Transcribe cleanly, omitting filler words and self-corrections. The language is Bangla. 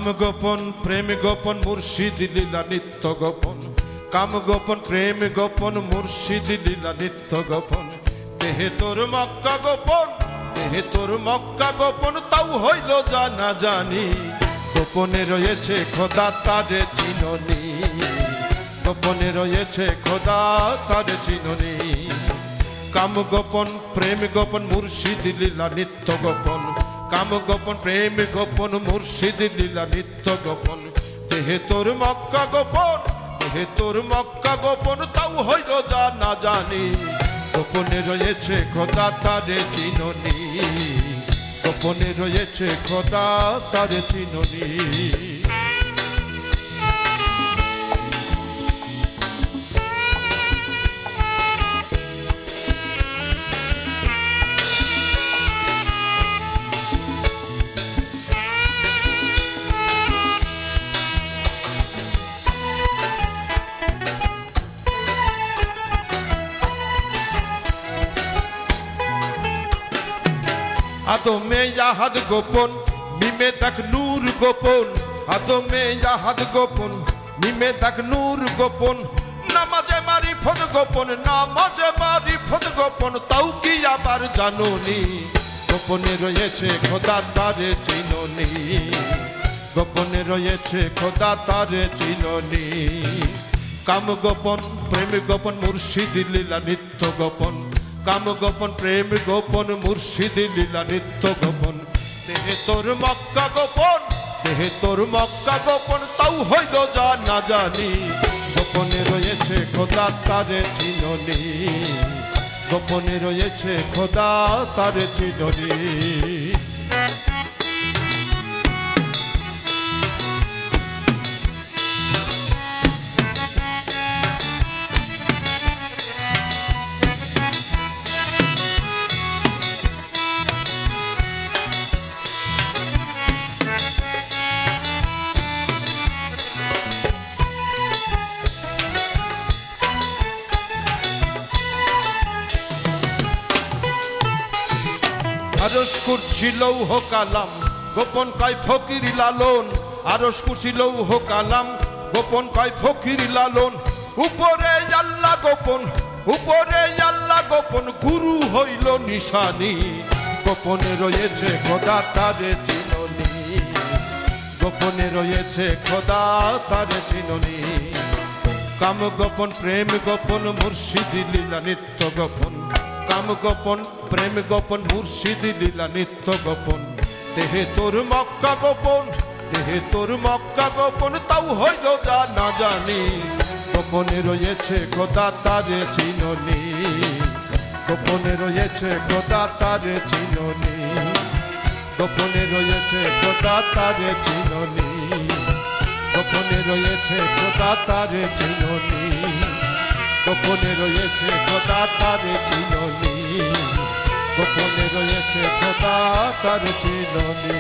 কাম গোপন প্রেম গোপন মুর্শিদ লীলা নিত্য গোপন, কাম গোপন প্রেম গোপন মুর্শিদ লীলা নিত্য গোপন। দেহে তোর মক্কা গোপন, দেহে তোর মক্কা গোপন, তাও হইল জানা জানি। গোপনে রয়েছে খোদা তারে চিননি, গোপনে রয়েছে খোদা তারে চিননি। কাম গোপন প্রেম গোপন মুর্শিদ লীলা নিত্য গোপন, কাম গোপন প্রেম গোপন মুর্শিদ লীলা নিত্য গোপন। দেহে তোর মক্কা গোপন, দেহে তোর মক্কা গোপন, তাও হইল জানা জানি। গোপনে রয়েছে খোদা তারে চিননি, গোপনে রয়েছে খোদা তারে চিননি। আদমে ইয়াহাদ গোপন, মিমে তাক নূর গোপন, আদমে ইয়াহাদ গোপন, মিমে তাক নূর গোপন। নামাজে মারিফত গোপন, নামাজে মারিফত গোপন, তাও কি আবার জানোনি। গোপনে রয়েছে খোদা তারে চিননি, গোপনে রয়েছে খোদা তারে চিননি। কাম গোপন প্রেম গোপন মুর্শিদ লীলা নিত্য গোপন, কাম গোপন প্রেম গোপন মুর্শিদ লীলা নিত্য গোপন। দেহে তোর মক্কা গোপন, দেহে তোর মক্কা গোপন, তাও হইল জানা জানি। গোপনে রয়েছে খোদা তারে চিননি, গোপনে রয়েছে খোদা তারে চিননি। আরশ কুরসি লৌহ কালাম, গোপন কয় ফকির লালন, আরশ কুরসি লৌহ কালাম, গোপন কয় ফকির লালন। উপরে আল্লাহ গোপন, উপরে আল্লাহ গোপন, গুরু হইল নিশানি। গোপনে রয়েছে খোদা তারে চিননি, গোপনে রয়েছে খোদা তারে চিননি। কাম গোপন প্রেম গোপন মুর্শিদ লীলা নিত্য গোপন, কাম গোপন প্রেম গোপন মুর্শিদ লীলা নিত্য গোপন। দেহে তোর মক্কা গোপন, দেহে তোর মক্কা গোপন, তাও হইল জানা জানি। গোপনে রয়েছে খোদা তারে চিননি, গোপনে রয়েছে খোদা তারে চিননি, গোপনে রয়েছে খোদা তারে চিননি, গোপনে রয়েছে খোদা তারে চিননি, গোপনে রয়েছে খোদা তারে চিননি, গোপনে রয়েছে খোদা তারে চিননি।